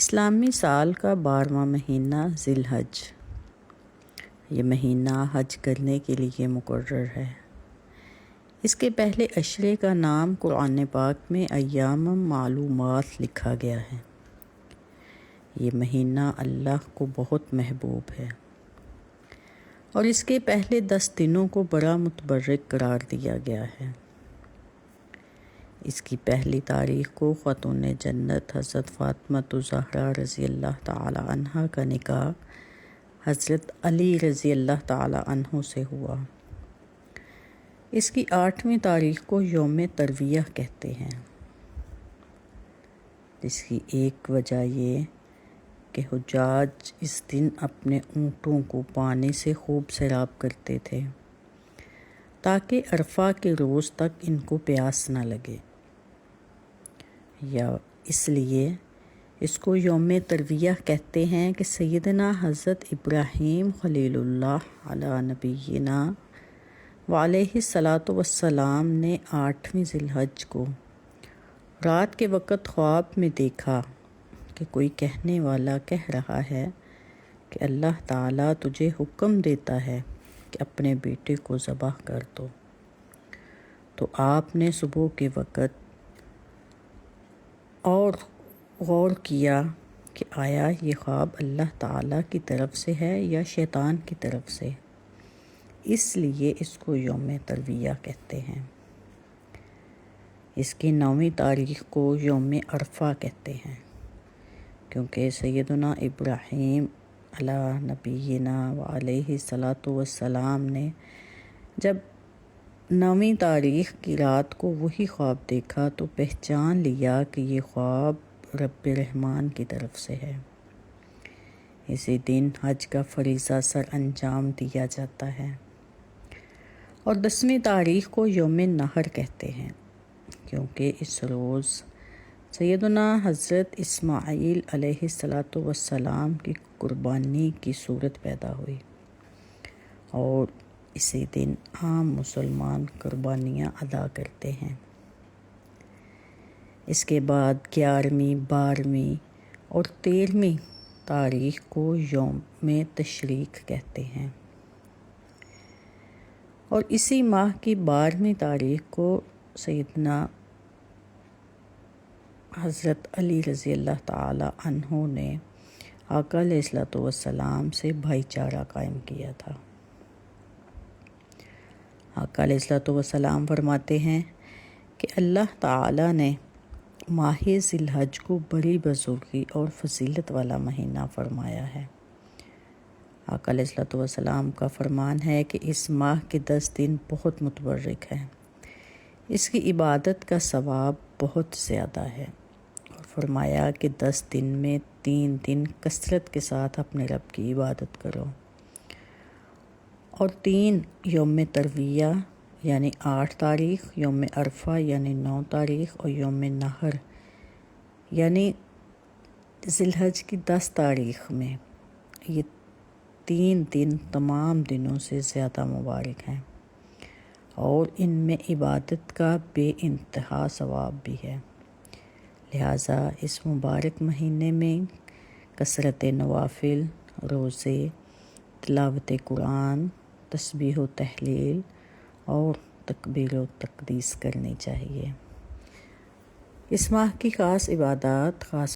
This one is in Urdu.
اسلامی سال کا 12واں مہینہ ذی الحج، یہ مہینہ حج کرنے کے لیے مقرر ہے۔ اس کے پہلے عشرے کا نام قرآن پاک میں ایام معلومات لکھا گیا ہے۔ یہ مہینہ اللہ کو بہت محبوب ہے اور اس کے پہلے 10 دنوں کو بڑا متبرک قرار دیا گیا ہے۔ اس کی پہلی تاریخ کو خاتون جنت حضرت فاطمہ الزہرا رضی اللہ تعالی عنہا کا نکاح حضرت علی رضی اللہ تعالی عنہ سے ہوا۔ اس کی 8ویں تاریخ کو یوم ترویہ کہتے ہیں، جس کی ایک وجہ یہ کہ حجاج اس دن اپنے اونٹوں کو پانی سے خوب سیراب کرتے تھے تاکہ عرفہ کے روز تک ان کو پیاس نہ لگے، یا اس لیے اس کو یوم ترویہ کہتے ہیں کہ سیدنا حضرت ابراہیم خلیل اللہ علی نبینا وعلیہ الصلاۃ والسلام نے 8ویں ذی الحج کو رات کے وقت خواب میں دیکھا کہ کوئی کہنے والا کہہ رہا ہے کہ اللہ تعالیٰ تجھے حکم دیتا ہے کہ اپنے بیٹے کو ذبح کر دو۔ تو آپ نے صبح کے وقت اور غور کیا کہ آیا یہ خواب اللہ تعالیٰ کی طرف سے ہے یا شیطان کی طرف سے، اس لیے اس کو یوم ترویہ کہتے ہیں۔ اس کی 9ویں تاریخ کو یوم عرفہ کہتے ہیں، کیونکہ سیدنا ابراہیم علی نبینا وعلیہ الصلاۃ والسلام نے جب 9ویں تاریخ کی رات کو وہی خواب دیکھا تو پہچان لیا کہ یہ خواب رب رحمان کی طرف سے ہے۔ اسی دن حج کا فریضہ سر انجام دیا جاتا ہے۔ اور 10ویں تاریخ کو یوم نحر کہتے ہیں، کیونکہ اس روز سیدنا حضرت اسماعیل علیہ الصلاۃ والسلام کی قربانی کی صورت پیدا ہوئی، اور اسی دن عام مسلمان قربانیاں ادا کرتے ہیں۔ اس کے بعد 11ویں، 12ویں اور 13ویں تاریخ کو یوم تشریق کہتے ہیں، اور اسی ماہ کی 12ویں تاریخ کو سیدنا حضرت علی رضی اللہ تعالی عنہ نے آقا علیہ الصلوۃ والسلام سے بھائی چارہ قائم کیا تھا۔ آقا علیہ الصلوۃ والسلام فرماتے ہیں کہ اللہ تعالیٰ نے ماہ ذی الحج کو بڑی بزرگی اور فضیلت والا مہینہ فرمایا ہے۔ آقا علیہ الصلوۃ والسلام کا فرمان ہے کہ اس ماہ کے 10 دن بہت متبرک ہیں، اس کی عبادت کا ثواب بہت زیادہ ہے، اور فرمایا کہ 10 دن میں 3 دن کثرت کے ساتھ اپنے رب کی عبادت کرو، اور 3 یوم ترویہ یعنی 8 تاریخ، یوم عرفہ یعنی 9 تاریخ، اور یوم نحر یعنی ذی الحج کی 10 تاریخ میں، یہ 3 دن تمام دنوں سے زیادہ مبارک ہیں، اور ان میں عبادت کا بے انتہا ثواب بھی ہے۔ لہٰذا اس مبارک مہینے میں کثرت نوافل، روزے، تلاوت قرآن، تسبیح و تحلیل اور تکبیر و تقدیس کرنی چاہیے۔ اس ماہ کی خاص عبادات، خاص